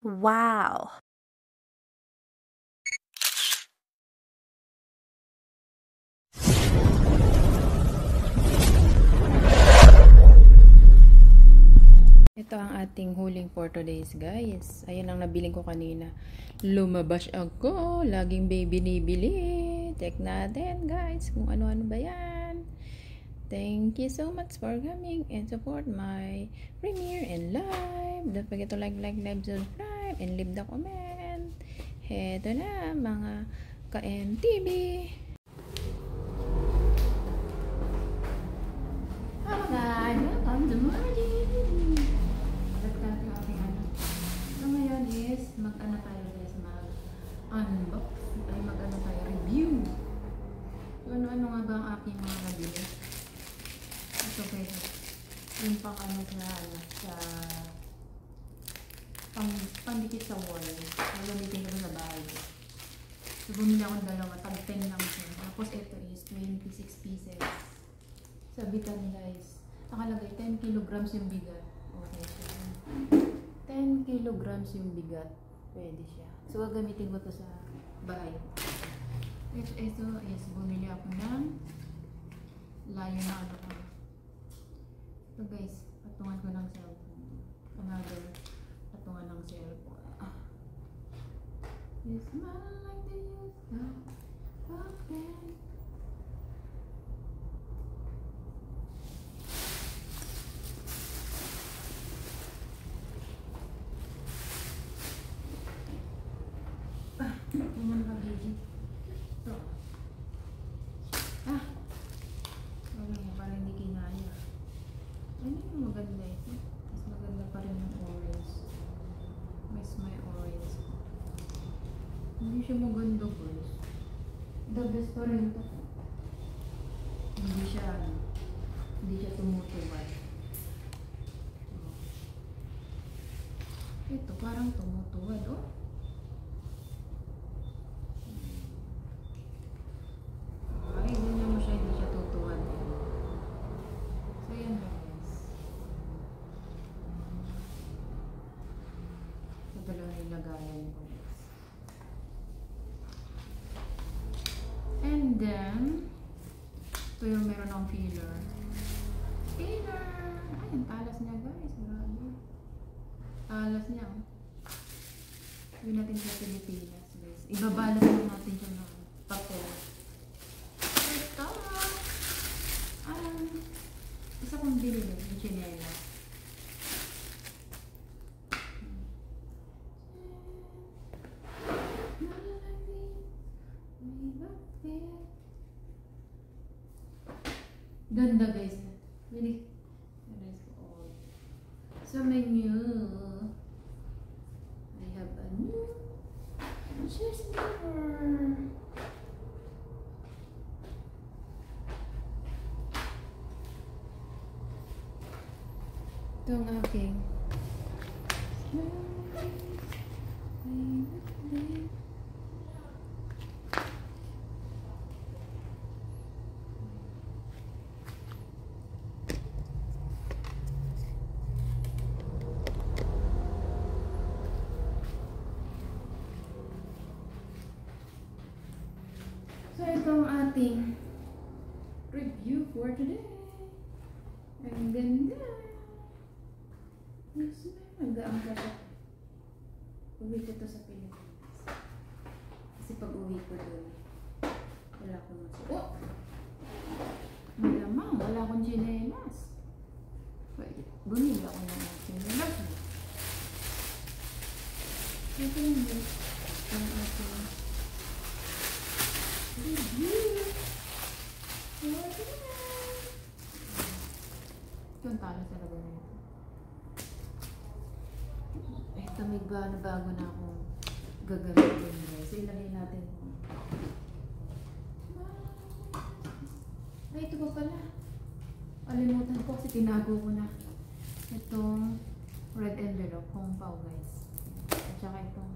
Wow! Ito ang ating huling for today's guys. Ayan ang nabiling ko kanina. Lumabas ako. Laging baby nibili. Check natin guys kung ano-ano ba yan. Thank you so much for coming and support my premiere and live. Don't forget to like, subscribe, and leave the comment. Heto na mga ka-MTV. Hello guys, welcome to morning. So ngayon is mag-ano tayo guys, mag-unbox, ay mag-ano tayo, review. So ano-ano nga ba ang aking mga nabili? Ito guys, yung pang ano sa pandikit sa wall. Gagamitin ko sa bahay. So bumili akong dalawa, tag 10 lang siya. Tapos ito is 26 pieces. Sabitan guys, nakalagay 10 kilograms yung bigat. Okay siya. 10 kilograms yung bigat. Pwede siya. So, gagamitin ko to sa bahay. Ito is bumili ako ng layo na ano ko. Ito guys, patungan ko ng cellphone. Another patungan ng cellphone. You smile like the used to. Okay. Yung mga baby. Ito. Wala nga, parang hindi kinaya. Ano yung maganda ito? Mas maganda pa rin yung orange. Mas may orange. Hindi siya maganda guys. The best pa rin ito. Hindi siya tumutuwad. Ito parang tumutuwad, oh. Ay, ganyan mo siya, hindi siya tutuwad. So, yan guys. Ito dalawa yung lagayan ko guys. And then, ito yung meron ng filler. Filler! Ay, ang talas niya guys. Marami. Talas niya. Gawin natin sa Pilipinas guys. Ibabalot natin siya ng papel. Ito. Isa kong binili yung chinela. Ganda guys. Really. So menu. I have a new cheese paper. Ito ang aking so ito ang ating review for today. Ang ganda. Yes, nag-aangkat ako. Uwi ko to sa Pilipinas. Kasi pag uwi ko doon, wala akong masuot. Malamang, wala akong chinelas. Wait, bumili ako ng chinelas. Ito yung guys. Ang ating review. Ito ang talas talaga na ito. Ito may bago na akong gagamitin guys. So ilagay natin. Ay, ito pa pala. Alimutan ko kasi tinago ko na. Itong red envelope, Hong Pao guys. At saka itong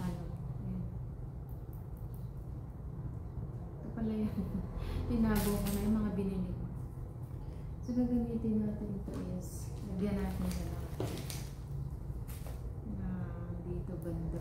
ano. Ayan. Ito pala yan. Tinago ko na yung mga binili ko. So gagamitin natin ito is lagyan natin sa lahat. ganda.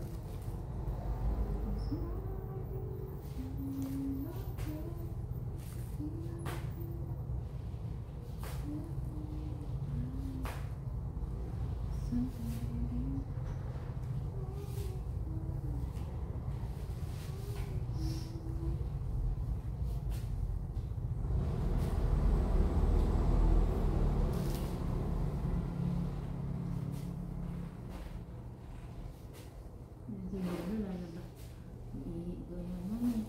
Siguro lalabas. Iigo naman.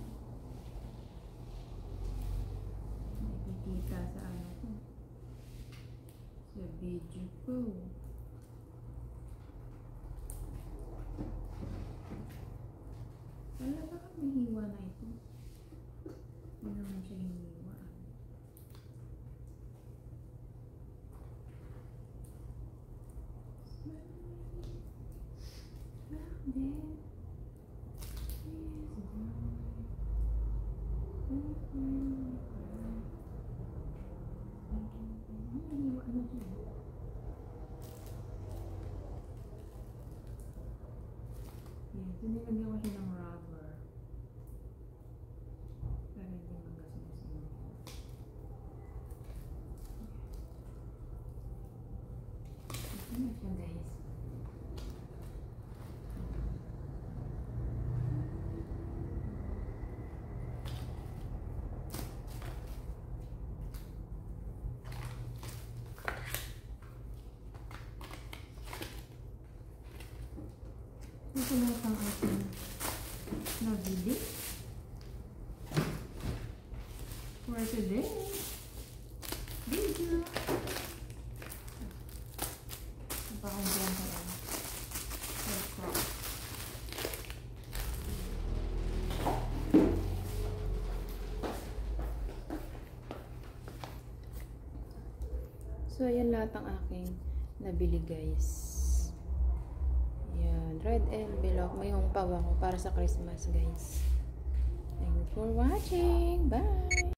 Nakikita sa ano ko. Sa video ko. Wala ba kami hiwa na ito? Hindi naman siya hiniwa. Ito nilagyan ko siya ng rubber para hindi magasunod. Ito na siya, guys. Ito lahat ang ating nabili for today video. Napakagyan ko lang. So, ayan lahat ang aking nabili, guys. Yan, red envelope. May hongpaw ako para sa Christmas, guys. Thank you for watching. Bye!